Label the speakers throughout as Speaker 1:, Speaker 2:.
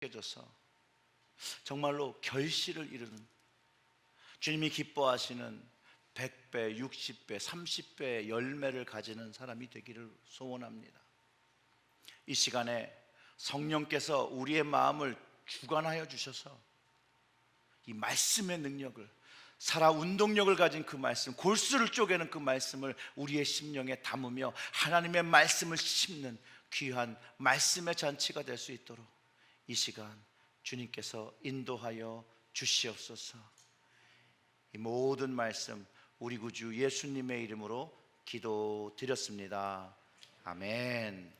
Speaker 1: 깨져서 정말로 결실을 이루는, 주님이 기뻐하시는 100배, 60배, 30배의 열매를 가지는 사람이 되기를 소원합니다. 이 시간에 성령께서 우리의 마음을 주관하여 주셔서 이 말씀의 능력을, 살아 운동력을 가진 그 말씀, 골수를 쪼개는 그 말씀을 우리의 심령에 담으며 하나님의 말씀을 심는 귀한 말씀의 잔치가 될 수 있도록 이 시간 주님께서 인도하여 주시옵소서. 이 모든 말씀 우리 구주 예수님의 이름으로 기도드렸습니다. 아멘.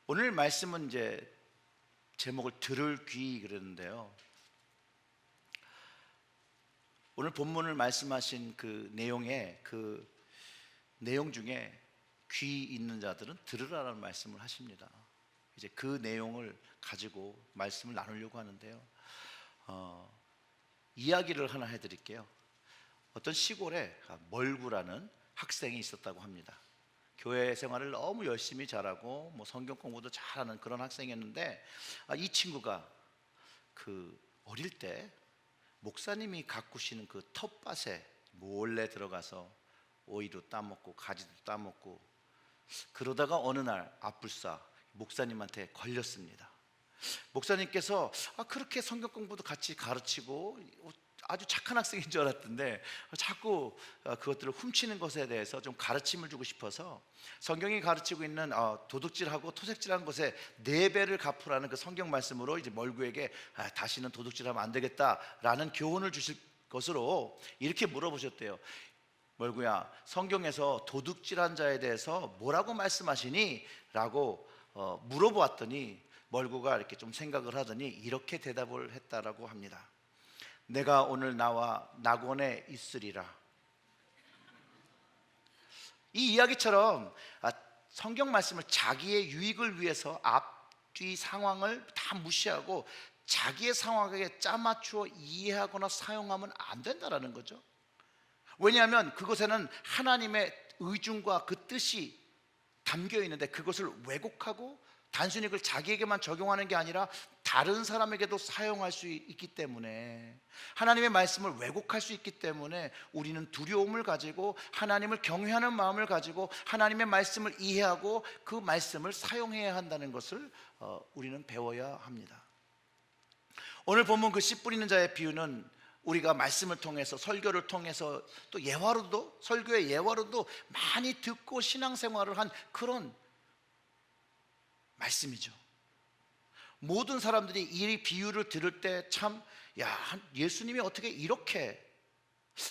Speaker 1: 오늘 말씀은 이제 제목을 들을 귀 그러는데요, 오늘 본문을 말씀하신 그 내용 중에 귀 있는 자들은 들으라는 말씀을 하십니다. 이제 그 내용을 가지고 말씀을 나누려고 하는데요, 이야기를 하나 해드릴게요. 어떤 시골에 멀구라는 학생이 있었다고 합니다. 교회 생활을 너무 열심히 잘하고 성경 공부도 잘하는 그런 학생이었는데, 이 친구가 어릴 때 목사님이 가꾸시는 그 텃밭에 몰래 들어가서 오이도 따먹고 가지도 따먹고, 그러다가 어느 날 아뿔싸 목사님한테 걸렸습니다. 목사님께서 그렇게 성경 공부도 같이 가르치고 아주 착한 학생인 줄 알았던데 자꾸 그것들을 훔치는 것에 대해서 좀 가르침을 주고 싶어서 성경이 가르치고 있는 도둑질하고 토색질한 것에 4배를 갚으라는 그 성경 말씀으로 이제 멀구에게 다시는 도둑질하면 안 되겠다라는 교훈을 주실 것으로 이렇게 물어보셨대요. 멀구야, 성경에서 도둑질한 자에 대해서 뭐라고 말씀하시니? 라고 물어보았더니 멀구가 이렇게 좀 생각을 하더니 이렇게 대답을 했다라고 합니다. 내가 오늘 나와 낙원에 있으리라. 이 이야기처럼 성경 말씀을 자기의 유익을 위해서 앞뒤 상황을 다 무시하고 자기의 상황에 짜맞추어 이해하거나 사용하면 안 된다라는 거죠. 왜냐하면 그것에는 하나님의 의중과 그 뜻이 담겨 있는데 그것을 왜곡하고 단순히 그걸 자기에게만 적용하는 게 아니라 다른 사람에게도 사용할 수 있기 때문에, 하나님의 말씀을 왜곡할 수 있기 때문에 우리는 두려움을 가지고 하나님을 경외하는 마음을 가지고 하나님의 말씀을 이해하고 그 말씀을 사용해야 한다는 것을 우리는 배워야 합니다. 오늘 본문 그 씨 뿌리는 자의 비유는 우리가 말씀을 통해서, 설교를 통해서, 또 예화로도, 설교의 예화로도 많이 듣고 신앙생활을 한 그런 말씀이죠. 모든 사람들이 이 비유를 들을 때 참, 예수님이 어떻게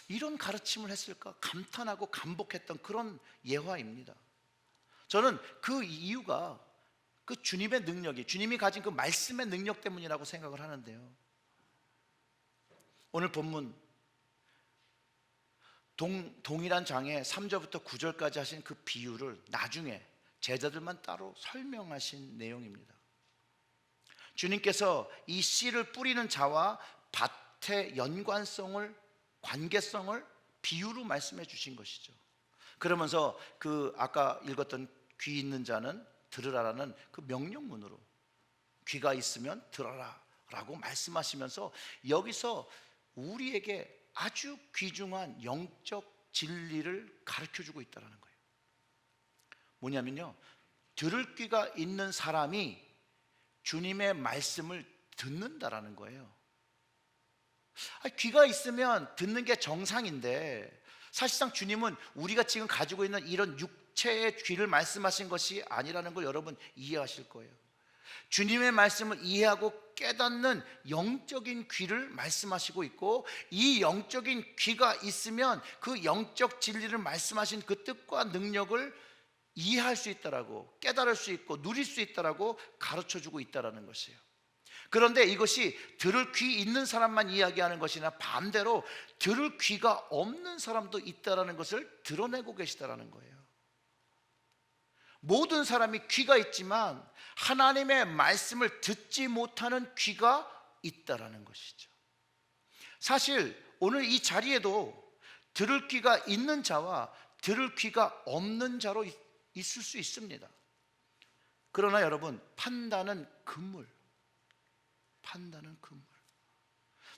Speaker 1: 이런 가르침을 했을까 감탄하고 감복했던 그런 예화입니다. 저는 그 이유가 그 주님의 능력이, 주님이 가진 그 말씀의 능력 때문이라고 생각을 하는데요, 오늘 본문 동일한 장에 3절부터 9절까지 하신 그 비유를 나중에 제자들만 따로 설명하신 내용입니다. 주님께서 이 씨를 뿌리는 자와 밭의 연관성을, 관계성을 비유로 말씀해 주신 것이죠. 그러면서 그 아까 읽었던 귀 있는 자는 들으라라는 그 명령문으로 귀가 있으면 들어라 라고 말씀하시면서 여기서 우리에게 아주 귀중한 영적 진리를 가르쳐주고 있다는 거예요. 뭐냐면요, 들을 귀가 있는 사람이 주님의 말씀을 듣는다라는 거예요. 귀가 있으면 듣는 게 정상인데, 사실상 주님은 우리가 지금 가지고 있는 이런 육체의 귀를 말씀하신 것이 아니라는 걸 여러분 이해하실 거예요. 주님의 말씀을 이해하고 깨닫는 영적인 귀를 말씀하시고 있고, 이 영적인 귀가 있으면 그 영적 진리를 말씀하신 그 뜻과 능력을 이해할 수 있다라고, 깨달을 수 있고 누릴 수 있다라고 가르쳐주고 있다라는 것이에요. 그런데 이것이 들을 귀 있는 사람만 이야기하는 것이나 반대로 들을 귀가 없는 사람도 있다라는 것을 드러내고 계시다라는 거예요. 모든 사람이 귀가 있지만 하나님의 말씀을 듣지 못하는 귀가 있다라는 것이죠. 사실 오늘 이 자리에도 들을 귀가 있는 자와 들을 귀가 없는 자로 있을 수 있습니다. 그러나 여러분, 판단은 금물, 판다는 그물.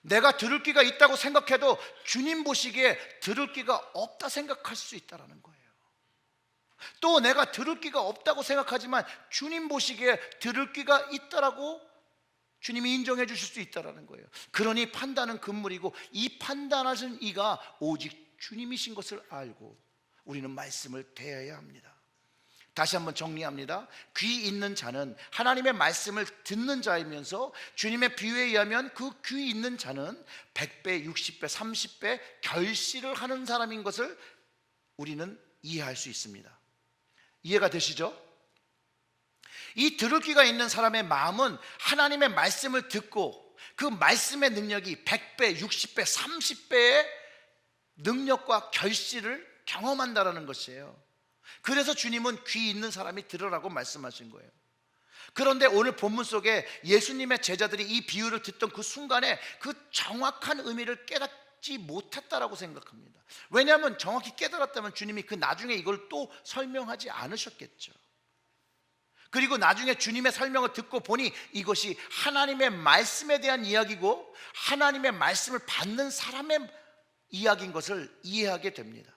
Speaker 1: 내가 들을 귀가 있다고 생각해도 주님 보시기에 들을 귀가 없다 생각할 수 있다는 거예요. 또 내가 들을 귀가 없다고 생각하지만 주님 보시기에 들을 귀가 있다라고 주님이 인정해 주실 수 있다는 거예요. 그러니 판단은 금물이고, 이 판단하신 이가 오직 주님이신 것을 알고 우리는 말씀을 대해야 합니다. 다시 한번 정리합니다. 귀 있는 자는 하나님의 말씀을 듣는 자이면서 주님의 비유에 의하면 그 귀 있는 자는 100배, 60배, 30배 결실을 하는 사람인 것을 우리는 이해할 수 있습니다. 이해가 되시죠? 이 들을 귀가 있는 사람의 마음은 하나님의 말씀을 듣고 그 말씀의 능력이 100배, 60배, 30배의 능력과 결실을 경험한다는 것이에요. 그래서 주님은 귀 있는 사람이 들으라고 말씀하신 거예요. 그런데 오늘 본문 속에 예수님의 제자들이 이 비유를 듣던 그 순간에 그 정확한 의미를 깨닫지 못했다라고 생각합니다. 왜냐하면 정확히 깨달았다면 주님이 그 나중에 이걸 또 설명하지 않으셨겠죠. 그리고 나중에 주님의 설명을 듣고 보니 이것이 하나님의 말씀에 대한 이야기고 하나님의 말씀을 받는 사람의 이야기인 것을 이해하게 됩니다.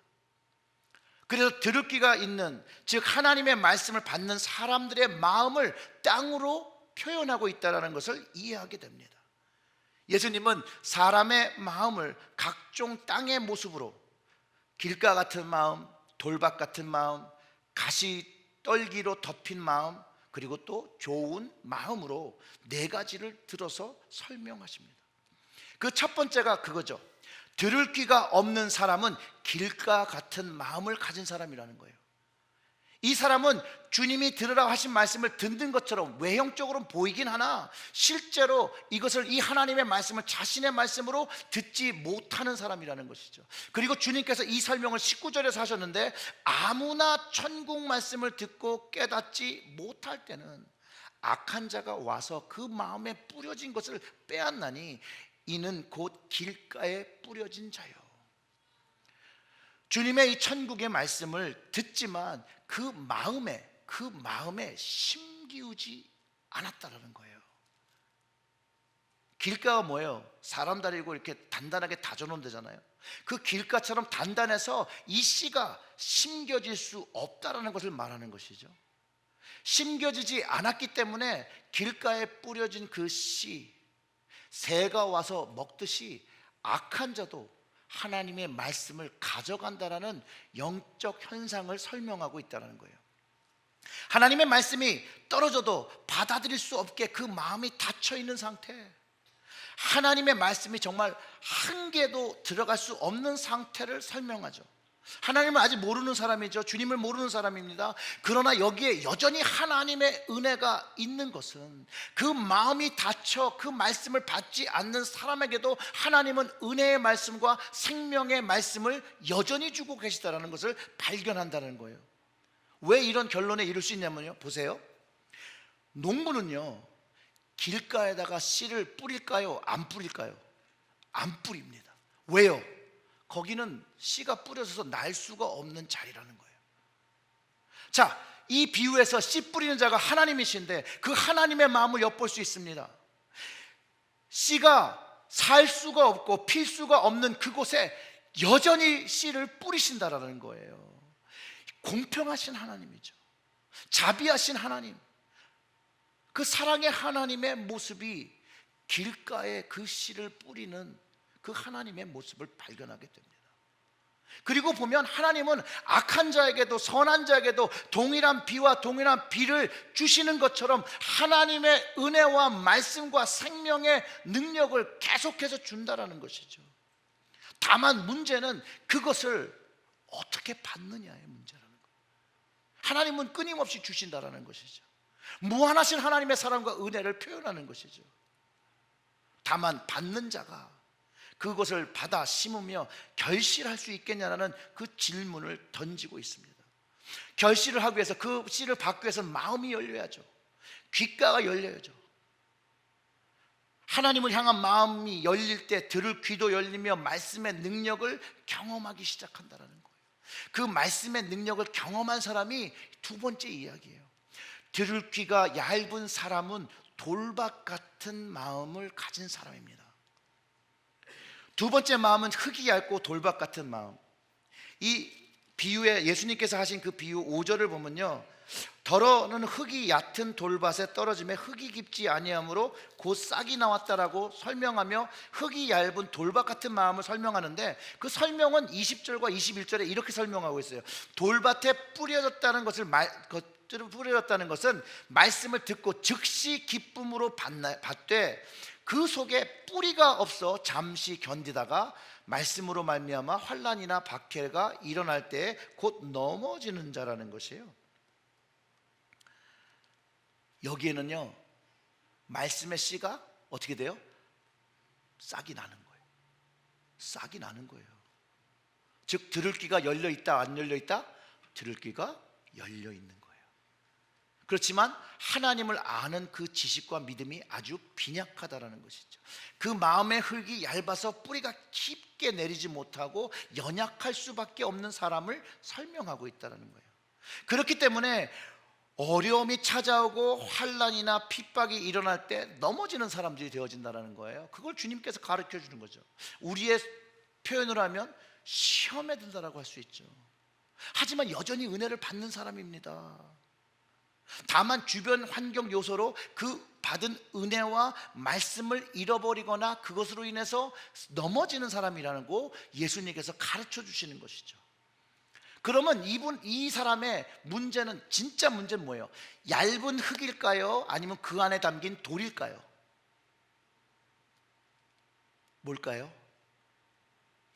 Speaker 1: 그래서 들을 귀가 있는, 즉 하나님의 말씀을 받는 사람들의 마음을 땅으로 표현하고 있다는 것을 이해하게 됩니다. 예수님은 사람의 마음을 각종 땅의 모습으로, 길가 같은 마음, 돌밭 같은 마음, 가시 떨기로 덮인 마음, 그리고 또 좋은 마음으로 네 가지를 들어서 설명하십니다. 그 첫 번째가 그거죠. 들을 귀가 없는 사람은 길가 같은 마음을 가진 사람이라는 거예요. 이 사람은 주님이 들으라고 하신 말씀을 듣는 것처럼 외형적으로는 보이긴 하나 실제로 이것을, 이 하나님의 말씀을 자신의 말씀으로 듣지 못하는 사람이라는 것이죠. 그리고 주님께서 이 설명을 19절에서 하셨는데, 아무나 천국 말씀을 듣고 깨닫지 못할 때는 악한 자가 와서 그 마음에 뿌려진 것을 빼앗나니 이는 곧 길가에 뿌려진 자요. 주님의 이 천국의 말씀을 듣지만 그 마음에 심기우지 않았다라는 거예요. 길가가 뭐예요? 사람 다리고 이렇게 단단하게 다져놓은 데잖아요. 그 길가처럼 단단해서 이 씨가 심겨질 수 없다라는 것을 말하는 것이죠. 심겨지지 않았기 때문에 길가에 뿌려진 그 씨, 새가 와서 먹듯이 악한 자도 하나님의 말씀을 가져간다라는 영적 현상을 설명하고 있다는 거예요. 하나님의 말씀이 떨어져도 받아들일 수 없게 그 마음이 닫혀 있는 상태, 하나님의 말씀이 정말 한 개도 들어갈 수 없는 상태를 설명하죠. 하나님을 아직 모르는 사람이죠. 주님을 모르는 사람입니다. 그러나 여기에 여전히 하나님의 은혜가 있는 것은 그 마음이 닫혀 그 말씀을 받지 않는 사람에게도 하나님은 은혜의 말씀과 생명의 말씀을 여전히 주고 계시다는 것을 발견한다는 거예요. 왜 이런 결론에 이를 수 있냐면요, 보세요. 농부는요, 길가에다가 씨를 뿌릴까요? 안 뿌릴까요? 안 뿌립니다. 왜요? 거기는 씨가 뿌려져서 날 수가 없는 자리라는 거예요. 자, 이 비유에서 씨 뿌리는 자가 하나님이신데 그 하나님의 마음을 엿볼 수 있습니다. 씨가 살 수가 없고 필 수가 없는 그곳에 여전히 씨를 뿌리신다라는 거예요. 공평하신 하나님이죠. 자비하신 하나님, 그 사랑의 하나님의 모습이 길가에 그 씨를 뿌리는 그 하나님의 모습을 발견하게 됩니다. 그리고 보면 하나님은 악한 자에게도 선한 자에게도 동일한 비와 동일한 비를 주시는 것처럼 하나님의 은혜와 말씀과 생명의 능력을 계속해서 준다라는 것이죠. 다만 문제는 그것을 어떻게 받느냐의 문제라는 거예요. 하나님은 끊임없이 주신다라는 것이죠. 무한하신 하나님의 사랑과 은혜를 표현하는 것이죠. 다만 받는 자가 그것을 받아 심으며 결실할 수 있겠냐라는 그 질문을 던지고 있습니다. 결실을 하기 위해서, 그 씨를 받기 위해서는 마음이 열려야죠. 귓가가 열려야죠. 하나님을 향한 마음이 열릴 때 들을 귀도 열리며 말씀의 능력을 경험하기 시작한다는 거예요. 그 말씀의 능력을 경험한 사람이 두 번째 이야기예요. 들을 귀가 얇은 사람은 돌박 같은 마음을 가진 사람입니다. 두 번째 마음은 흙이 얇고 돌박 같은 마음. 이 비유에 예수님께서 하신 그 비유 5절을 보면요, 더러는 흙이 얕은 돌밭에 떨어짐에 흙이 깊지 아니하므로 곧 싹이 나왔다라고 설명하며 흙이 얇은 돌밭 같은 마음을 설명하는데, 그 설명은 20절과 21절에 이렇게 설명하고 있어요. 돌밭에 뿌려졌다는 것은 말씀을 듣고 즉시 기쁨으로 받되 그 속에 뿌리가 없어 잠시 견디다가 말씀으로 말미암아 환난이나 박해가 일어날 때 곧 넘어지는 자라는 것이에요. 여기에는요, 말씀의 씨가 어떻게 돼요? 싹이 나는 거예요. 싹이 나는 거예요. 즉 들을 귀가 열려 있다, 안 열려 있다? 들을 귀가 열려 있는 거예요. 그렇지만 하나님을 아는 그 지식과 믿음이 아주 빈약하다라는 것이죠. 그 마음의 흙이 얇아서 뿌리가 깊게 내리지 못하고 연약할 수밖에 없는 사람을 설명하고 있다는 거예요. 그렇기 때문에 어려움이 찾아오고 환난이나 핍박이 일어날 때 넘어지는 사람들이 되어진다는 거예요. 그걸 주님께서 가르쳐 주는 거죠. 우리의 표현으로 하면 시험에 든다라고 할 수 있죠. 하지만 여전히 은혜를 받는 사람입니다. 다만 주변 환경 요소로 그 받은 은혜와 말씀을 잃어버리거나 그것으로 인해서 넘어지는 사람이라는 거 예수님께서 가르쳐 주시는 것이죠. 그러면 이 사람의 문제는, 진짜 문제는 뭐예요? 얇은 흙일까요? 아니면 그 안에 담긴 돌일까요? 뭘까요?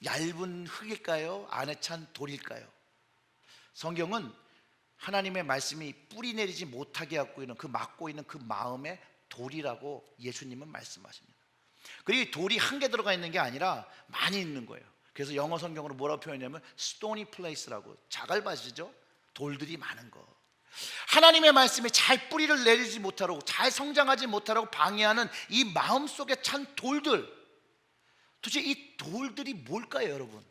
Speaker 1: 얇은 흙일까요? 안에 찬 돌일까요? 성경은 하나님의 말씀이 뿌리 내리지 못하게 하고 있는 그 막고 있는 그 마음의 돌이라고 예수님은 말씀하십니다. 그리고 이 돌이 한 개 들어가 있는 게 아니라 많이 있는 거예요. 그래서 영어 성경으로 뭐라고 표현하냐면 stony place라고, 자갈밭이죠. 돌들이 많은 거. 하나님의 말씀이 잘 뿌리를 내리지 못하고 잘 성장하지 못하고 방해하는 이 마음속에 찬 돌들, 도대체 이 돌들이 뭘까요, 여러분?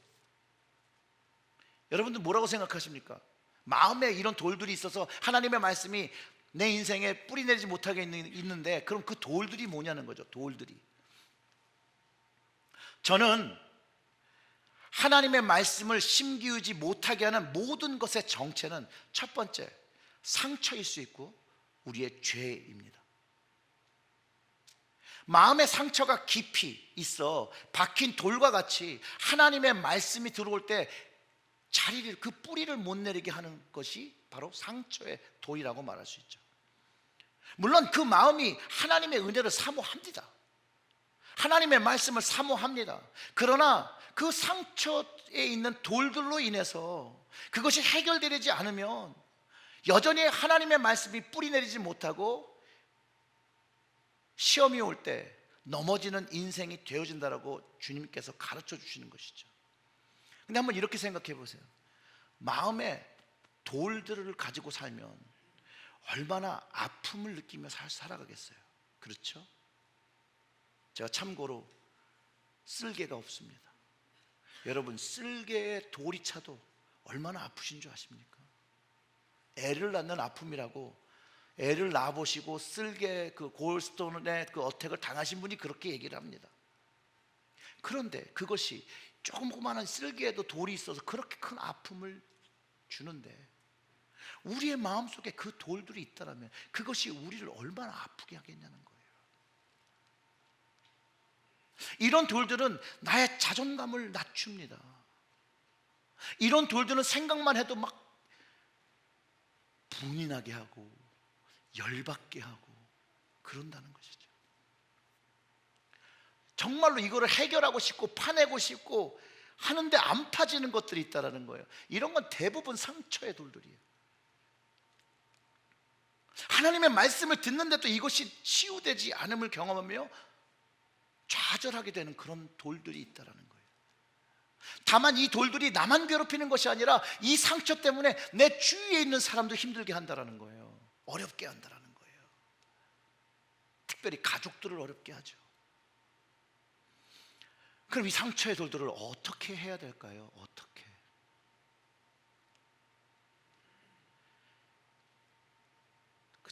Speaker 1: 여러분들 뭐라고 생각하십니까? 마음에 이런 돌들이 있어서 하나님의 말씀이 내 인생에 뿌리 내리지 못하게 있는데, 그럼 그 돌들이 뭐냐는 거죠. 돌들이. 저는 하나님의 말씀을 심기우지 못하게 하는 모든 것의 정체는 첫 번째, 상처일 수 있고 우리의 죄입니다. 마음의 상처가 깊이 있어 박힌 돌과 같이 하나님의 말씀이 들어올 때 자리를, 그 뿌리를 못 내리게 하는 것이 바로 상처의 돌이라고 말할 수 있죠. 물론 그 마음이 하나님의 은혜를 사모합니다. 하나님의 말씀을 사모합니다. 그러나 그 상처에 있는 돌들로 인해서 그것이 해결되지 않으면 여전히 하나님의 말씀이 뿌리 내리지 못하고 시험이 올 때 넘어지는 인생이 되어진다라고 주님께서 가르쳐 주시는 것이죠. 근데 한번 이렇게 생각해 보세요. 마음에 돌들을 가지고 살면 얼마나 아픔을 느끼며 살아가겠어요. 그렇죠? 제가 참고로 쓸개가 없습니다. 여러분, 쓸개에 돌이 차도 얼마나 아프신 줄 아십니까? 애를 낳는 아픔이라고, 애를 낳아보시고 쓸개 그 골스톤의 그 어택을 당하신 분이 그렇게 얘기를 합니다. 그런데 그것이 조그마한 쓸개에도 돌이 있어서 그렇게 큰 아픔을 주는데, 우리의 마음속에 그 돌들이 있다면 그것이 우리를 얼마나 아프게 하겠냐는 거예요. 이런 돌들은 나의 자존감을 낮춥니다. 이런 돌들은 생각만 해도 막 분이 나게 하고 열받게 하고 그런다는 것이죠. 정말로 이거를 해결하고 싶고 파내고 싶고 하는데 안 파지는 것들이 있다는 거예요. 이런 건 대부분 상처의 돌들이에요. 하나님의 말씀을 듣는데도 이것이 치유되지 않음을 경험하며 좌절하게 되는 그런 돌들이 있다는 거예요. 다만 이 돌들이 나만 괴롭히는 것이 아니라 이 상처 때문에 내 주위에 있는 사람도 힘들게 한다는 거예요. 어렵게 한다는 거예요. 특별히 가족들을 어렵게 하죠. 그럼 이 상처의 돌들을 어떻게 해야 될까요? 어떻게?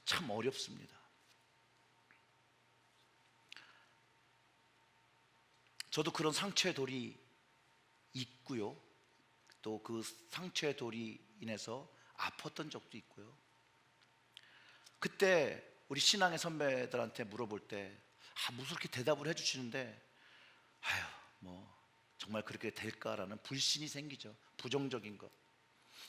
Speaker 1: 참 어렵습니다. 저도 그런 상처의 돌이 있고요. 또 그 상처의 돌이 인해서 아팠던 적도 있고요. 그때 우리 신앙의 선배들한테 물어볼 때 무섭게 대답을 해주시는데 아휴 뭐 정말 그렇게 될까라는 불신이 생기죠. 부정적인 것.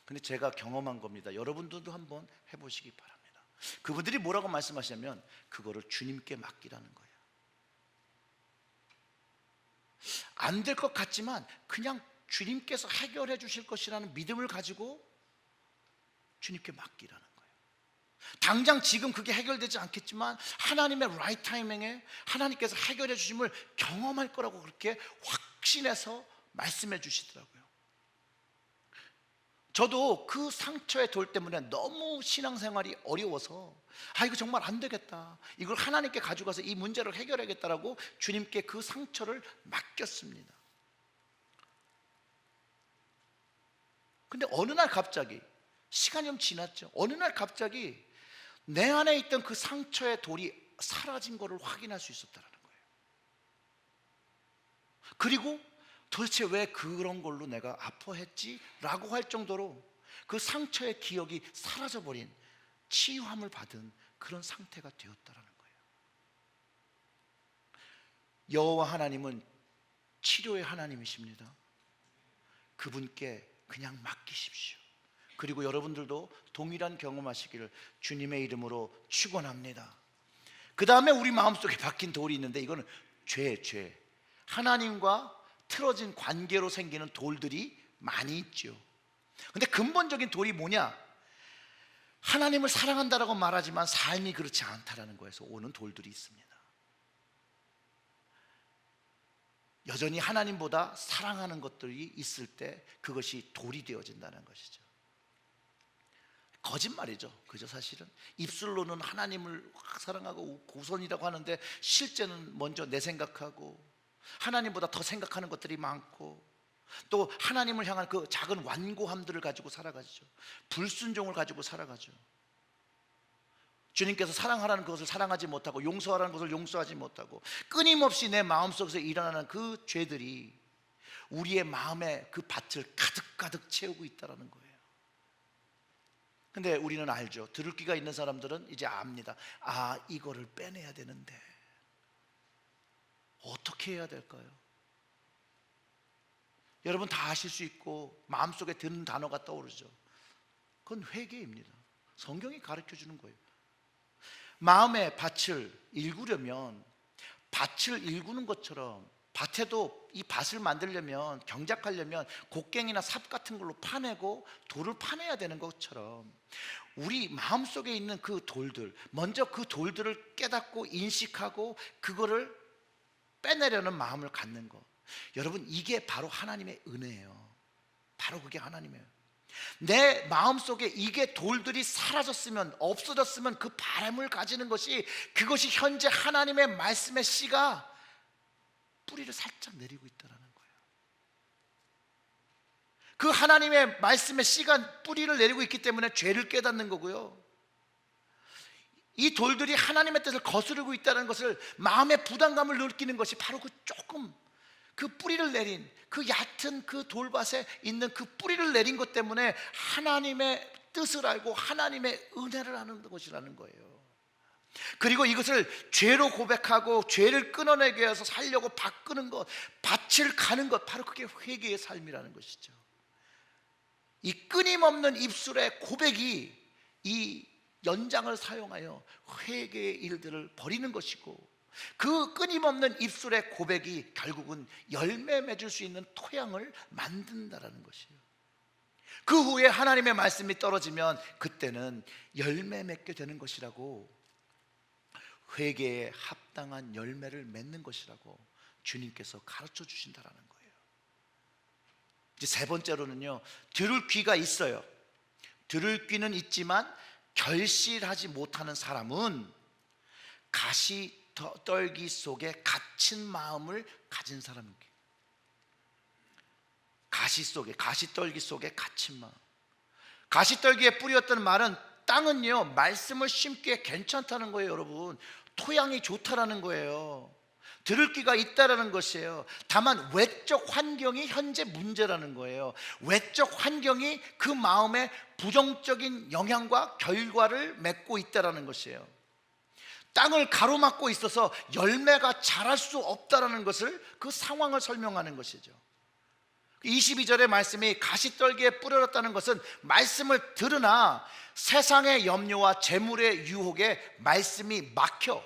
Speaker 1: 근데 제가 경험한 겁니다. 여러분들도 한번 해보시기 바랍니다. 그분들이 뭐라고 말씀하시냐면 그거를 주님께 맡기라는 거예요. 안 될 것 같지만 그냥 주님께서 해결해 주실 것이라는 믿음을 가지고 주님께 맡기라는 거예요. 당장 지금 그게 해결되지 않겠지만 하나님의 라이트 타이밍에 하나님께서 해결해 주심을 경험할 거라고 그렇게 확신해서 말씀해 주시더라고요. 저도 그 상처의 돌 때문에 너무 신앙생활이 어려워서 이거 정말 안 되겠다, 이걸 하나님께 가져가서 이 문제를 해결하겠다라고 주님께 그 상처를 맡겼습니다. 근데 어느 날 갑자기 시간이 좀 지났죠. 어느 날 갑자기 내 안에 있던 그 상처의 돌이 사라진 것을 확인할 수 있었다는 거예요. 그리고 도대체 왜 그런 걸로 내가 아파했지? 라고 할 정도로 그 상처의 기억이 사라져버린, 치유함을 받은 그런 상태가 되었다는 거예요. 여호와 하나님은 치료의 하나님이십니다. 그분께 그냥 맡기십시오. 그리고 여러분들도 동일한 경험하시기를 주님의 이름으로 축원합니다. 그 다음에 우리 마음속에 박힌 돌이 있는데 이거는 죄. 하나님과 틀어진 관계로 생기는 돌들이 많이 있죠. 근데 근본적인 돌이 뭐냐? 하나님을 사랑한다라고 말하지만 삶이 그렇지 않다라는 거에서 오는 돌들이 있습니다. 여전히 하나님보다 사랑하는 것들이 있을 때 그것이 돌이 되어진다는 것이죠. 거짓말이죠. 그죠? 사실은 입술로는 하나님을 사랑하고 우선이라고 하는데 실제는 먼저 내 생각하고 하나님보다 더 생각하는 것들이 많고 또 하나님을 향한 그 작은 완고함들을 가지고 살아가죠. 불순종을 가지고 살아가죠. 주님께서 사랑하라는 것을 사랑하지 못하고 용서하라는 것을 용서하지 못하고 끊임없이 내 마음속에서 일어나는 그 죄들이 우리의 마음의 그 밭을 가득가득 채우고 있다는 거예요. 근데 우리는 알죠. 들을 귀가 있는 사람들은 이제 압니다. 이거를 빼내야 되는데 어떻게 해야 될까요? 여러분 다 아실 수 있고 마음속에 드는 단어가 떠오르죠. 그건 회개입니다. 성경이 가르쳐 주는 거예요. 마음의 밭을 일구려면 밭을 일구는 것처럼 밭에도 이 밭을 만들려면 경작하려면 곡괭이나 삽 같은 걸로 파내고 돌을 파내야 되는 것처럼 우리 마음속에 있는 그 돌들, 먼저 그 돌들을 깨닫고 인식하고 그거를 빼내려는 마음을 갖는 것, 여러분 이게 바로 하나님의 은혜예요. 바로 그게 하나님이에요. 내 마음속에 이게 돌들이 사라졌으면, 없어졌으면 그 바람을 가지는 것이, 그것이 현재 하나님의 말씀의 씨가 뿌리를 살짝 내리고 있다는 거예요. 그 하나님의 말씀의 씨가 뿌리를 내리고 있기 때문에 죄를 깨닫는 거고요, 이 돌들이 하나님의 뜻을 거스르고 있다는 것을, 마음의 부담감을 느끼는 것이 바로 그 조금 그 뿌리를 내린 그 얕은 그 돌밭에 있는 그 뿌리를 내린 것 때문에 하나님의 뜻을 알고 하나님의 은혜를 아는 것이라는 거예요. 그리고 이것을 죄로 고백하고 죄를 끊어내기 위해서 살려고 바꾸는 것, 밭을 가는 것, 바로 그게 회개의 삶이라는 것이죠. 이 끊임없는 입술의 고백이 이 연장을 사용하여 회개의 일들을 벌이는 것이고, 그 끊임없는 입술의 고백이 결국은 열매 맺을 수 있는 토양을 만든다라는 것이에요. 그 후에 하나님의 말씀이 떨어지면 그때는 열매 맺게 되는 것이라고, 회개에 합당한 열매를 맺는 것이라고 주님께서 가르쳐 주신다라는 거예요. 이제 세 번째로는요, 들을 귀가 있어요. 들을 귀는 있지만 결실하지 못하는 사람은 가시떨기 속에 갇힌 마음을 가진 사람입니다. 가시떨기 속에 갇힌 마음. 가시떨기에 뿌렸던 말은, 땅은요 말씀을 심기에 괜찮다는 거예요. 여러분, 토양이 좋다라는 거예요. 들을 귀가 있다라는 것이에요. 다만 외적 환경이 현재 문제라는 거예요. 외적 환경이 그 마음에 부정적인 영향과 결과를 맺고 있다라는 것이에요. 땅을 가로막고 있어서 열매가 자랄 수 없다라는 것을, 그 상황을 설명하는 것이죠. 22절의 말씀이 가시떨기에 뿌려졌다는 것은 말씀을 들으나 세상의 염려와 재물의 유혹에 말씀이 막혀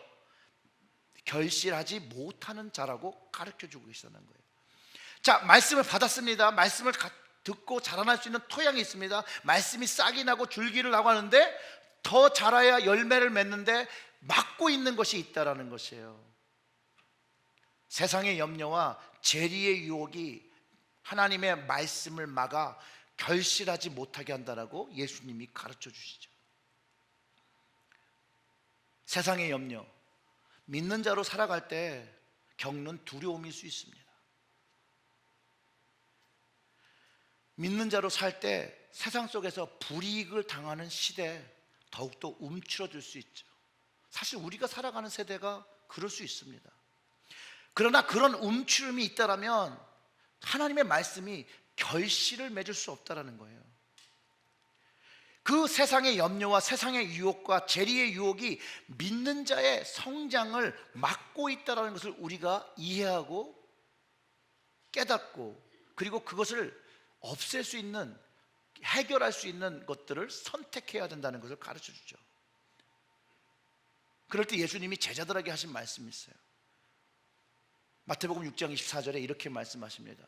Speaker 1: 결실하지 못하는 자라고 가르쳐주고 있었는 거예요. 자, 말씀을 받았습니다. 말씀을 듣고 자라날 수 있는 토양이 있습니다. 말씀이 싹이 나고 줄기를 나고 하는데 더 자라야 열매를 맺는데 막고 있는 것이 있다라는 것이에요. 세상의 염려와 재리의 유혹이 하나님의 말씀을 막아 결실하지 못하게 한다라고 예수님이 가르쳐 주시죠. 세상의 염려, 믿는 자로 살아갈 때 겪는 두려움일 수 있습니다. 믿는 자로 살 때 세상 속에서 불이익을 당하는 시대에 더욱더 움츠러들 수 있죠. 사실 우리가 살아가는 세대가 그럴 수 있습니다. 그러나 그런 움츠림이 있다라면 하나님의 말씀이 결실을 맺을 수 없다라는 거예요. 그 세상의 염려와 세상의 유혹과 재리의 유혹이 믿는 자의 성장을 막고 있다는 것을 우리가 이해하고 깨닫고, 그리고 그것을 없앨 수 있는, 해결할 수 있는 것들을 선택해야 된다는 것을 가르쳐 주죠. 그럴 때 예수님이 제자들에게 하신 말씀이 있어요. 마태복음 6장 24절에 이렇게 말씀하십니다.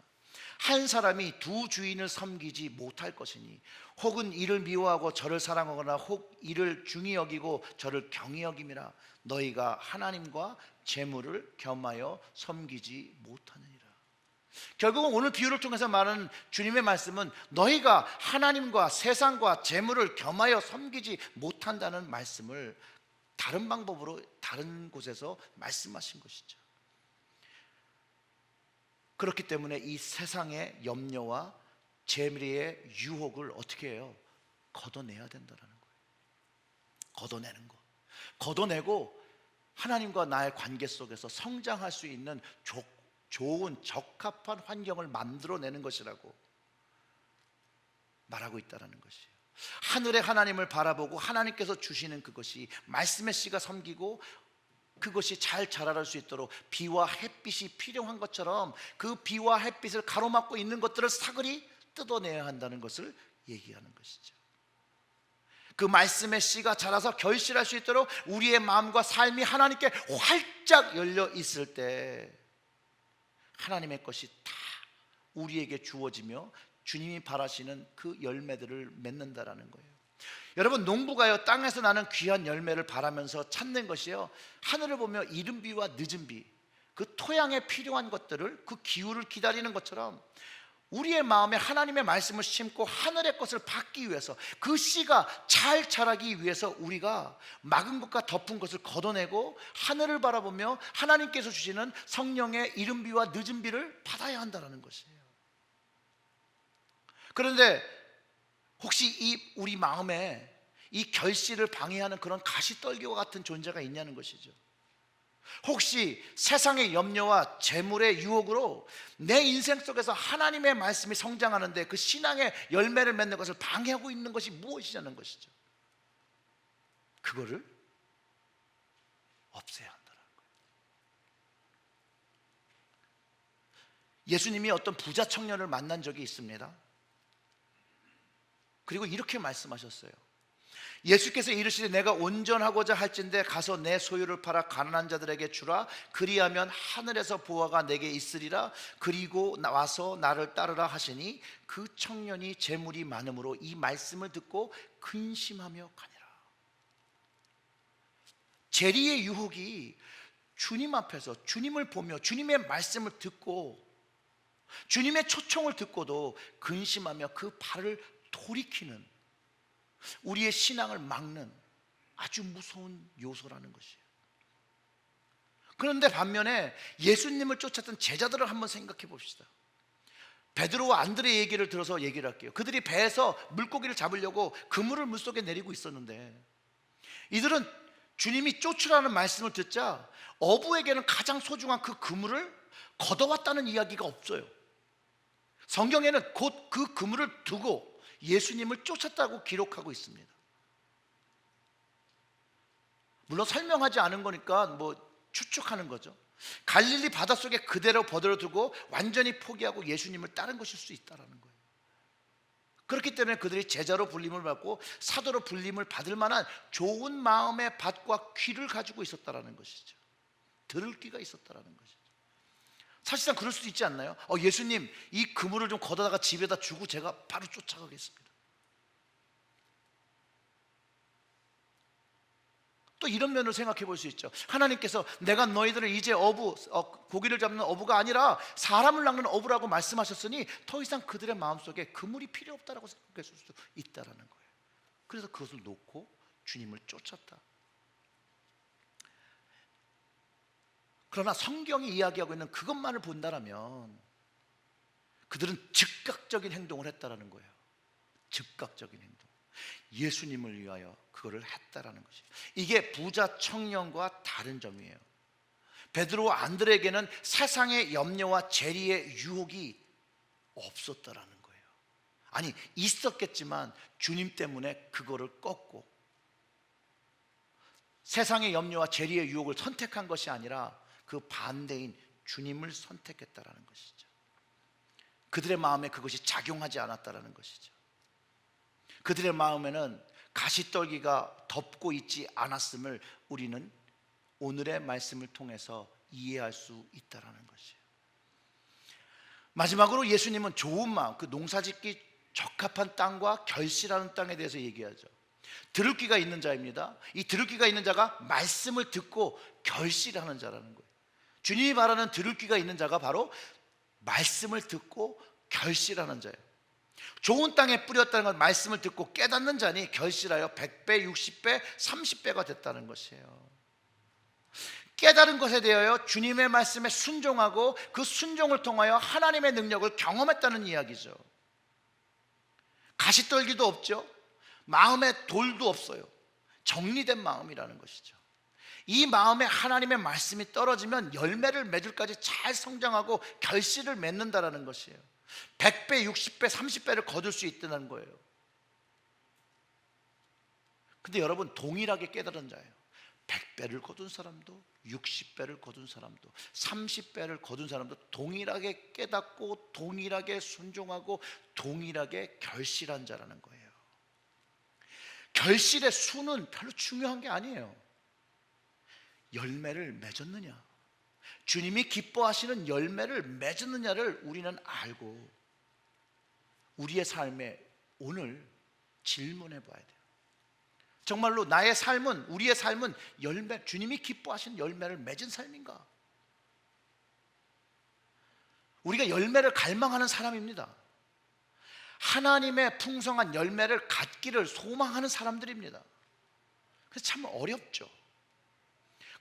Speaker 1: 한 사람이 두 주인을 섬기지 못할 것이니 혹은 이를 미워하고 저를 사랑하거나 혹 이를 중히 여기고 저를 경히 여김이라. 너희가 하나님과 재물을 겸하여 섬기지 못하느니라. 결국은 오늘 비유를 통해서 말하는 주님의 말씀은 너희가 하나님과 세상과 재물을 겸하여 섬기지 못한다는 말씀을 다른 방법으로 다른 곳에서 말씀하신 것이죠. 그렇기 때문에 이 세상의 염려와 재물의 유혹을 어떻게 해요? 걷어내야 된다는 거예요. 걷어내는 거. 걷어내고 하나님과 나의 관계 속에서 성장할 수 있는 좋은 적합한 환경을 만들어내는 것이라고 말하고 있다는 것이에요. 하늘의 하나님을 바라보고 하나님께서 주시는 그것이 말씀의 씨가 섬기고 그것이 잘 자랄 수 있도록 비와 햇빛이 필요한 것처럼 그 비와 햇빛을 가로막고 있는 것들을 사그리 뜯어내야 한다는 것을 얘기하는 것이죠. 그 말씀의 씨가 자라서 결실할 수 있도록 우리의 마음과 삶이 하나님께 활짝 열려 있을 때 하나님의 것이 다 우리에게 주어지며 주님이 바라시는 그 열매들을 맺는다라는 거예요. 여러분, 농부가요, 땅에서 나는 귀한 열매를 바라면서 찾는 것이요, 하늘을 보며 이른 비와 늦은 비, 그 토양에 필요한 것들을, 그 기후를 기다리는 것처럼 우리의 마음에 하나님의 말씀을 심고 하늘의 것을 받기 위해서, 그 씨가 잘 자라기 위해서 우리가 막은 것과 덮은 것을 걷어내고 하늘을 바라보며 하나님께서 주시는 성령의 이른 비와 늦은 비를 받아야 한다는 것이에요. 그런데 혹시 이 우리 마음에 이 결실을 방해하는 그런 가시떨기와 같은 존재가 있냐는 것이죠. 혹시 세상의 염려와 재물의 유혹으로 내 인생 속에서 하나님의 말씀이 성장하는데 그 신앙의 열매를 맺는 것을 방해하고 있는 것이 무엇이냐는 것이죠. 그거를 없애야 한다는 거예요. 예수님이 어떤 부자 청년을 만난 적이 있습니다. 그리고 이렇게 말씀하셨어요. 예수께서 이르시되 내가 온전하고자 할진대 가서 내 소유를 팔아 가난한 자들에게 주라. 그리하면 하늘에서 보화가 내게 있으리라. 그리고 와서 나를 따르라 하시니 그 청년이 재물이 많음으로 이 말씀을 듣고 근심하며 가니라. 재리의 유혹이 주님 앞에서 주님을 보며 주님의 말씀을 듣고 주님의 초청을 듣고도 근심하며 그 발을 돌이키는, 우리의 신앙을 막는 아주 무서운 요소라는 것이에요. 그런데 반면에 예수님을 쫓았던 제자들을 한번 생각해 봅시다. 베드로와 안드레 얘기를 들어서 얘기를 할게요. 그들이 배에서 물고기를 잡으려고 그물을 물속에 내리고 있었는데 이들은 주님이 쫓으라는 말씀을 듣자 어부에게는 가장 소중한 그 그물을 걷어왔다는 이야기가 없어요. 성경에는 곧 그 그물을 두고 예수님을 쫓았다고 기록하고 있습니다. 물론 설명하지 않은 거니까 뭐 추측하는 거죠. 갈릴리 바닷속에 그대로 버려두고 완전히 포기하고 예수님을 따른 것일 수 있다는 거예요. 그렇기 때문에 그들이 제자로 불림을 받고 사도로 불림을 받을 만한 좋은 마음의 밭과 귀를 가지고 있었다는 것이죠. 들을 귀가 있었다는 것이죠. 사실상 그럴 수도 있지 않나요? 예수님, 이 그물을 좀 걷어다가 집에다 주고 제가 바로 쫓아가겠습니다. 또 이런 면을 생각해 볼 수 있죠. 하나님께서 내가 너희들을 이제 고기를 잡는 어부가 아니라 사람을 낚는 어부라고 말씀하셨으니 더 이상 그들의 마음속에 그물이 필요 없다라고 생각했을 수도 있다라는 거예요. 그래서 그것을 놓고 주님을 쫓았다. 그러나 성경이 이야기하고 있는 그것만을 본다라면 그들은 즉각적인 행동을 했다라는 거예요. 즉각적인 행동. 예수님을 위하여 그거를 했다라는 것이에요. 이게 부자 청년과 다른 점이에요. 베드로와 안드레에게는 세상의 염려와 재리의 유혹이 없었다라는 거예요. 아니, 있었겠지만 주님 때문에 그거를 꺾고 세상의 염려와 재리의 유혹을 선택한 것이 아니라 그 반대인 주님을 선택했다라는 것이죠. 그들의 마음에 그것이 작용하지 않았다라는 것이죠. 그들의 마음에는 가시떨기가 덮고 있지 않았음을 우리는 오늘의 말씀을 통해서 이해할 수 있다라는 것이에요. 마지막으로 예수님은 좋은 마음, 그 농사짓기 적합한 땅과 결실하는 땅에 대해서 얘기하죠. 들을 귀가 있는 자입니다. 이 들을 귀가 있는 자가 말씀을 듣고 결실하는 자라는 거예요. 주님이 말하는 들을 귀가 있는 자가 바로 말씀을 듣고 결실하는 자예요. 좋은 땅에 뿌렸다는 건 말씀을 듣고 깨닫는 자니 결실하여 100배, 60배, 30배가 됐다는 것이에요. 깨달은 것에 대하여 주님의 말씀에 순종하고 그 순종을 통하여 하나님의 능력을 경험했다는 이야기죠. 가시떨기도 없죠. 마음에 돌도 없어요. 정리된 마음이라는 것이죠. 이 마음에 하나님의 말씀이 떨어지면 열매를 맺을까지 잘 성장하고 결실을 맺는다라는 것이에요. 100배, 60배, 30배를 거둘 수 있다는 거예요. 근데 여러분, 동일하게 깨달은 자예요. 100배를 거둔 사람도 60배를 거둔 사람도 30배를 거둔 사람도 동일하게 깨닫고 동일하게 순종하고 동일하게 결실한 자라는 거예요. 결실의 수는 별로 중요한 게 아니에요. 열매를 맺었느냐, 주님이 기뻐하시는 열매를 맺었느냐를 우리는 알고 우리의 삶에 오늘 질문해 봐야 돼요. 정말로 나의 삶은, 우리의 삶은 열매, 주님이 기뻐하시는 열매를 맺은 삶인가? 우리가 열매를 갈망하는 사람입니다. 하나님의 풍성한 열매를 갖기를 소망하는 사람들입니다. 그래서 참 어렵죠.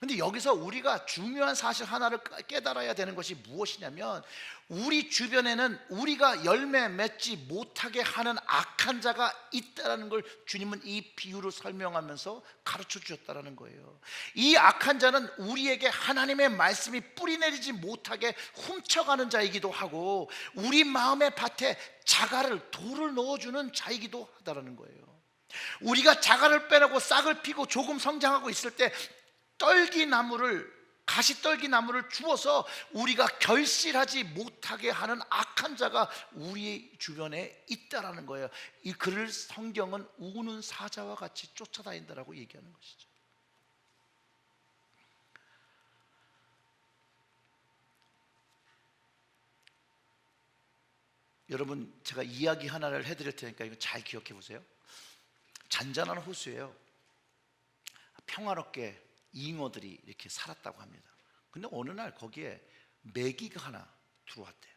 Speaker 1: 근데 여기서 우리가 중요한 사실 하나를 깨달아야 되는 것이 무엇이냐면, 우리 주변에는 우리가 열매 맺지 못하게 하는 악한 자가 있다는 걸 주님은 이 비유로 설명하면서 가르쳐 주셨다는 거예요. 이 악한 자는 우리에게 하나님의 말씀이 뿌리내리지 못하게 훔쳐가는 자이기도 하고 우리 마음의 밭에 자갈을, 돌을 넣어주는 자이기도 하다는 거예요. 우리가 자갈을 빼내고 싹을 피고 조금 성장하고 있을 때 가시떨기나무를 주어서 우리가 결실하지 못하게 하는 악한 자가 우리 주변에 있다라는 거예요. 이 그를 성경은 우는 사자와 같이 쫓아다닌다라고 얘기하는 것이죠. 여러분, 제가 이야기 하나를 해드릴 테니까 이거 잘 기억해 보세요. 잔잔한 호수예요. 평화롭게 잉어들이 이렇게 살았다고 합니다. 근데 어느 날 거기에 메기가 하나 들어왔대요.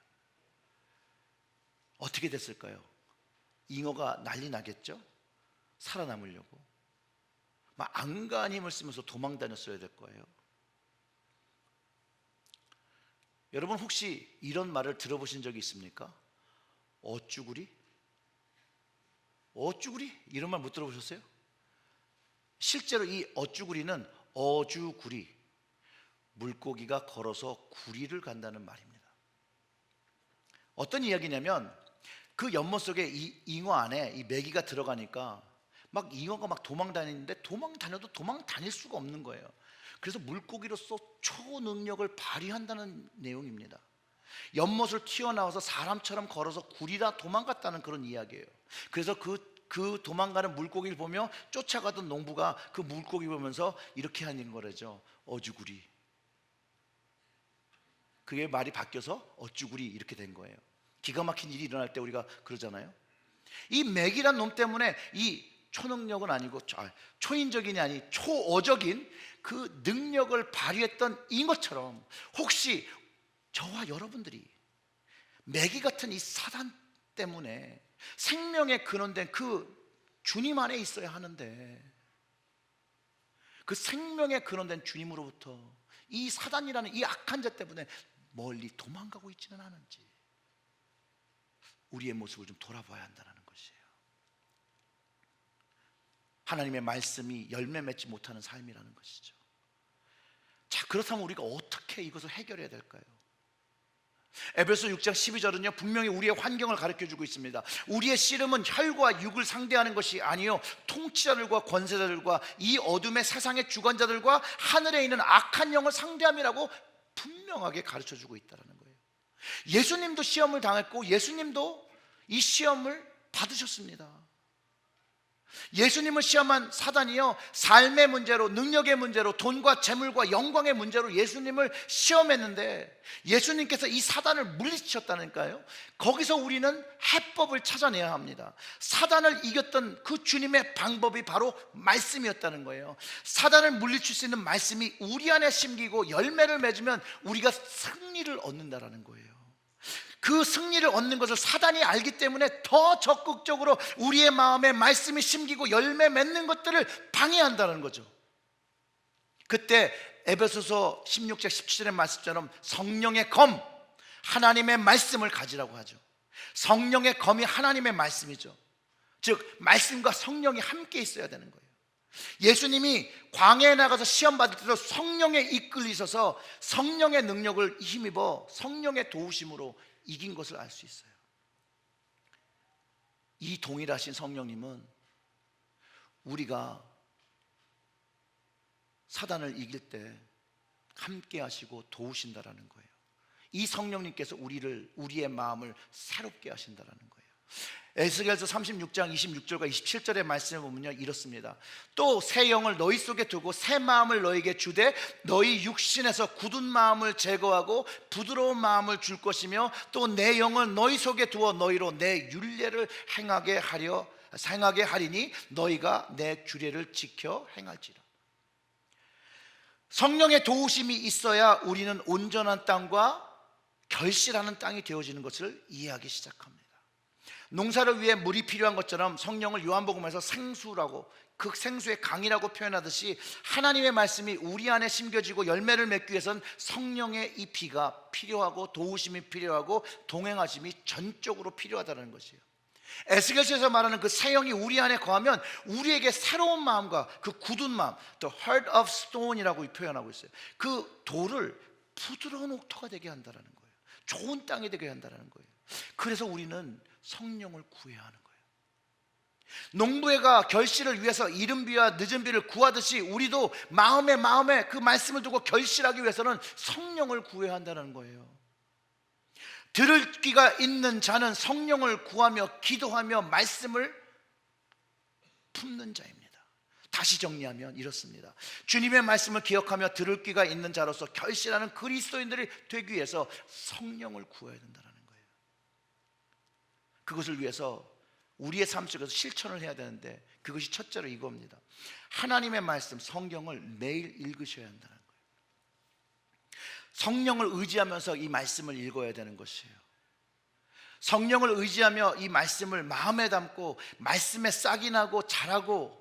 Speaker 1: 어떻게 됐을까요? 잉어가 난리 나겠죠? 살아남으려고 막 안간 힘을 쓰면서 도망 다녔어야 될 거예요. 여러분, 혹시 이런 말을 들어보신 적이 있습니까? 어쭈구리? 어쭈구리? 이런 말 못 들어보셨어요? 실제로 이 어쭈구리는 어주구리, 물고기가 걸어서 구리를 간다는 말입니다. 어떤 이야기냐면 그 연못 속에 이 잉어 안에 이 메기가 들어가니까 막 잉어가 막 도망 다니는데 도망 다녀도 도망 다닐 수가 없는 거예요. 그래서 물고기로서 초능력을 발휘한다는 내용입니다. 연못을 튀어나와서 사람처럼 걸어서 구리라 도망갔다는 그런 이야기예요. 그래서 그 도망가는 물고기를 보며 쫓아가던 농부가 그 물고기 보면서 이렇게 하는 거라죠. 어주구리. 그게 말이 바뀌어서 어쭈구리 이렇게 된 거예요. 기가 막힌 일이 일어날 때 우리가 그러잖아요. 이 맥이란 놈 때문에 이 초능력은 아니고 초인적인이 아니 초어적인 그 능력을 발휘했던 잉어처럼 혹시 저와 여러분들이 맥이 같은 이 사단 때문에 생명의 근원된 그 주님 안에 있어야 하는데 그 생명의 근원된 주님으로부터 이 사단이라는 이 악한 자 때문에 멀리 도망가고 있지는 않은지 우리의 모습을 좀 돌아봐야 한다는 것이에요. 하나님의 말씀이 열매 맺지 못하는 삶이라는 것이죠. 자, 그렇다면 우리가 어떻게 이것을 해결해야 될까요? 에베소 6장 12절은요 분명히 우리의 환경을 가르쳐주고 있습니다. 우리의 씨름은 혈과 육을 상대하는 것이 아니요 통치자들과 권세자들과 이 어둠의 세상의 주관자들과 하늘에 있는 악한 영을 상대함이라고 분명하게 가르쳐주고 있다는 거예요. 예수님도 시험을 당했고 예수님도 이 시험을 받으셨습니다. 예수님을 시험한 사단이요 삶의 문제로, 능력의 문제로, 돈과 재물과 영광의 문제로 예수님을 시험했는데 예수님께서 이 사단을 물리치셨다니까요. 거기서 우리는 해법을 찾아내야 합니다. 사단을 이겼던 그 주님의 방법이 바로 말씀이었다는 거예요. 사단을 물리칠 수 있는 말씀이 우리 안에 심기고 열매를 맺으면 우리가 승리를 얻는다라는 거예요. 그 승리를 얻는 것을 사단이 알기 때문에 더 적극적으로 우리의 마음에 말씀이 심기고 열매 맺는 것들을 방해한다는 거죠. 그때 에베소서 16장 17절의 말씀처럼 성령의 검, 하나님의 말씀을 가지라고 하죠. 성령의 검이 하나님의 말씀이죠. 즉 말씀과 성령이 함께 있어야 되는 거예요. 예수님이 광야에 나가서 시험 받을 때도 성령에 이끌리셔서 성령의 능력을 힘입어 성령의 도우심으로 이긴 것을 알 수 있어요. 이 동일하신 성령님은 우리가 사단을 이길 때 함께 하시고 도우신다라는 거예요. 이 성령님께서 우리의 마음을 새롭게 하신다라는 거예요. 에스겔서 36장 26절과 27절의 말씀을 보면요 이렇습니다. 또 새 영을 너희 속에 두고 새 마음을 너희에게 주되 너희 육신에서 굳은 마음을 제거하고 부드러운 마음을 줄 것이며 또 내 영을 너희 속에 두어 너희로 내 율례를 행하게 하리니 너희가 내 규례를 지켜 행할지라. 성령의 도우심이 있어야 우리는 온전한 땅과 결실하는 땅이 되어지는 것을 이해하기 시작합니다. 농사를 위해 물이 필요한 것처럼 성령을 요한복음에서 생수라고, 그 생수의 강이라고 표현하듯이 하나님의 말씀이 우리 안에 심겨지고 열매를 맺기 위해서는 성령의 이 비가 필요하고 도우심이 필요하고 동행하심이 전적으로 필요하다는 것이에요. 에스겔서에서 말하는 그 새 영이 우리 안에 거하면 우리에게 새로운 마음과 그 굳은 마음, the heart of stone이라고 표현하고 있어요. 그 돌을 부드러운 옥토가 되게 한다는 거예요. 좋은 땅이 되게 한다는 거예요. 그래서 우리는 성령을 구해야 하는 거예요. 농부가 결실을 위해서 이른 비와 늦은 비를 구하듯이 우리도 마음에 그 말씀을 두고 결실하기 위해서는 성령을 구해야 한다는 거예요. 들을 귀가 있는 자는 성령을 구하며 기도하며 말씀을 품는 자입니다. 다시 정리하면 이렇습니다. 주님의 말씀을 기억하며 들을 귀가 있는 자로서 결실하는 그리스도인들이 되기 위해서 성령을 구해야 된다는 거예요. 그것을 위해서 우리의 삶 속에서 실천을 해야 되는데 그것이 첫째로 이겁니다. 하나님의 말씀, 성경을 매일 읽으셔야 한다는 거예요. 성령을 의지하면서 이 말씀을 읽어야 되는 것이에요. 성령을 의지하며 이 말씀을 마음에 담고 말씀에 싹이 나고 자라고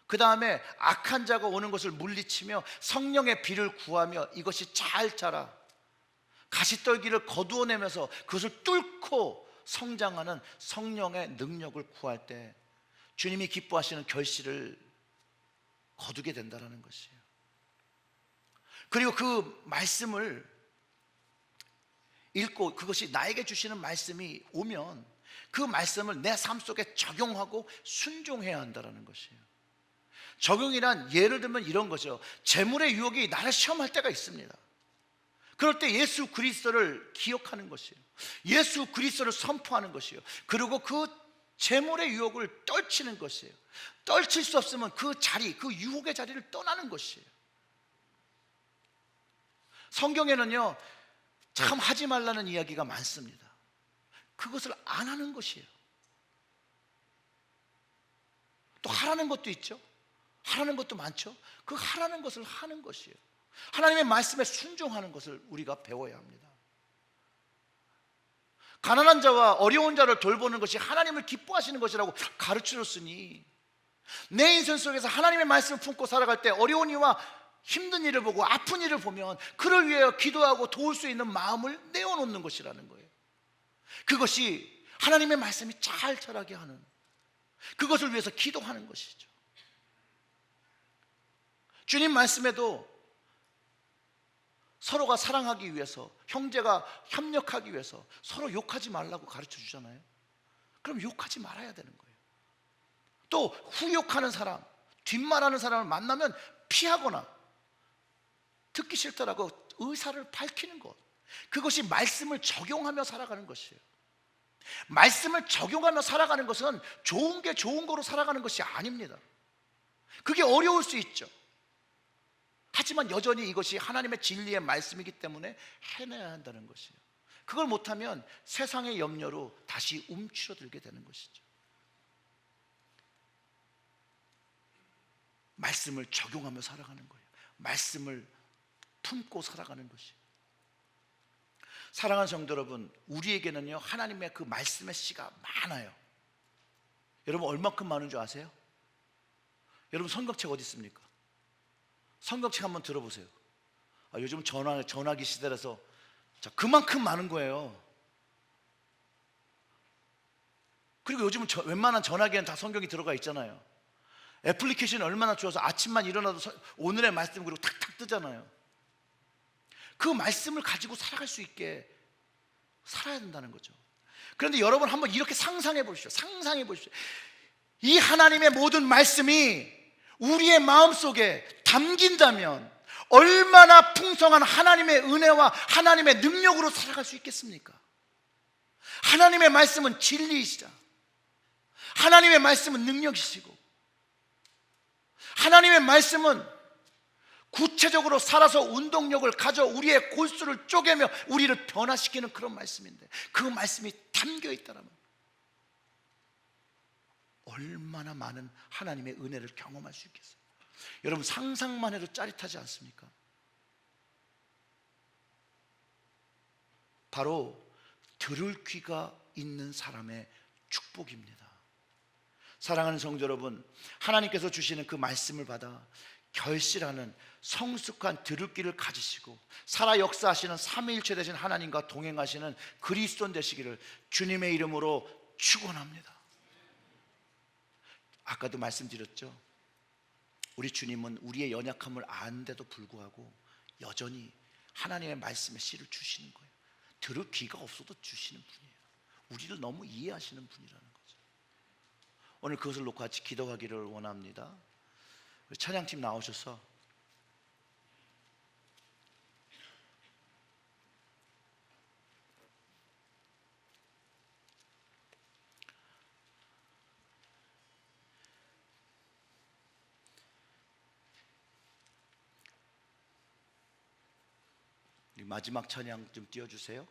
Speaker 1: 그 다음에 악한 자가 오는 것을 물리치며 성령의 비를 구하며 이것이 잘 자라 가시떨기를 거두어내면서 그것을 뚫고 성장하는 성령의 능력을 구할 때 주님이 기뻐하시는 결실을 거두게 된다는 것이에요. 그리고 그 말씀을 읽고 그것이 나에게 주시는 말씀이 오면 그 말씀을 내 삶 속에 적용하고 순종해야 한다는 것이에요. 적용이란 예를 들면 이런 거죠. 재물의 유혹이 나를 시험할 때가 있습니다. 그럴 때 예수 그리스도를 기억하는 것이에요. 예수 그리스도를 선포하는 것이에요. 그리고 그 재물의 유혹을 떨치는 것이에요. 떨칠 수 없으면 그 자리, 그 유혹의 자리를 떠나는 것이에요. 성경에는요 참 하지 말라는 이야기가 많습니다. 그것을 안 하는 것이에요. 또 하라는 것도 있죠. 하라는 것도 많죠. 그 하라는 것을 하는 것이에요. 하나님의 말씀에 순종하는 것을 우리가 배워야 합니다. 가난한 자와 어려운 자를 돌보는 것이 하나님을 기뻐하시는 것이라고 가르쳐줬으니 내 인생 속에서 하나님의 말씀을 품고 살아갈 때 어려운 이와 힘든 일을 보고 아픈 일을 보면 그를 위해 기도하고 도울 수 있는 마음을 내어놓는 것이라는 거예요. 그것이 하나님의 말씀이 잘 자라게 하는, 그것을 위해서 기도하는 것이죠. 주님 말씀에도 서로가 사랑하기 위해서, 형제가 협력하기 위해서 서로 욕하지 말라고 가르쳐 주잖아요. 그럼 욕하지 말아야 되는 거예요. 또 후욕하는 사람, 뒷말하는 사람을 만나면 피하거나 듣기 싫다라고 의사를 밝히는 것, 그것이 말씀을 적용하며 살아가는 것이에요. 말씀을 적용하며 살아가는 것은 좋은 게 좋은 거로 살아가는 것이 아닙니다. 그게 어려울 수 있죠. 하지만 여전히 이것이 하나님의 진리의 말씀이기 때문에 해내야 한다는 것이에요. 그걸 못하면 세상의 염려로 다시 움츠러들게 되는 것이죠. 말씀을 적용하며 살아가는 거예요. 말씀을 품고 살아가는 것이에요. 사랑하는 성도 여러분, 우리에게는요 하나님의 그 말씀의 씨가 많아요. 여러분 얼마큼 많은 줄 아세요? 여러분 성경책 어디 있습니까? 성경책 한번 들어보세요. 요즘 전화기 시대라서 그만큼 많은 거예요. 그리고 요즘은 웬만한 전화기에는 다 성경이 들어가 있잖아요. 애플리케이션이 얼마나 좋아서 아침만 일어나도 오늘의 말씀 그리고 탁탁 뜨잖아요. 그 말씀을 가지고 살아갈 수 있게 살아야 된다는 거죠. 그런데 여러분 한번 이렇게 상상해 보십시오. 상상해 보십시오. 이 하나님의 모든 말씀이 우리의 마음속에 담긴다면 얼마나 풍성한 하나님의 은혜와 하나님의 능력으로 살아갈 수 있겠습니까? 하나님의 말씀은 진리이시다. 하나님의 말씀은 능력이시고 하나님의 말씀은 구체적으로 살아서 운동력을 가져 우리의 골수를 쪼개며 우리를 변화시키는 그런 말씀인데, 그 말씀이 담겨 있다면 얼마나 많은 하나님의 은혜를 경험할 수 있겠어요. 여러분 상상만 해도 짜릿하지 않습니까? 바로 들을 귀가 있는 사람의 축복입니다. 사랑하는 성도 여러분, 하나님께서 주시는 그 말씀을 받아 결실하는 성숙한 들을 귀를 가지시고 살아 역사하시는 삼위일체 되신 하나님과 동행하시는 그리스도인 되시기를 주님의 이름으로 축원합니다. 아까도 말씀드렸죠. 우리 주님은 우리의 연약함을 아는데도 불구하고 여전히 하나님의 말씀의 씨를 주시는 거예요. 들을 귀가 없어도 주시는 분이에요. 우리를 너무 이해하시는 분이라는 거죠. 오늘 그것을 놓고 같이 기도하기를 원합니다. 찬양팀 나오셔서 마지막 찬양 좀 띄워주세요.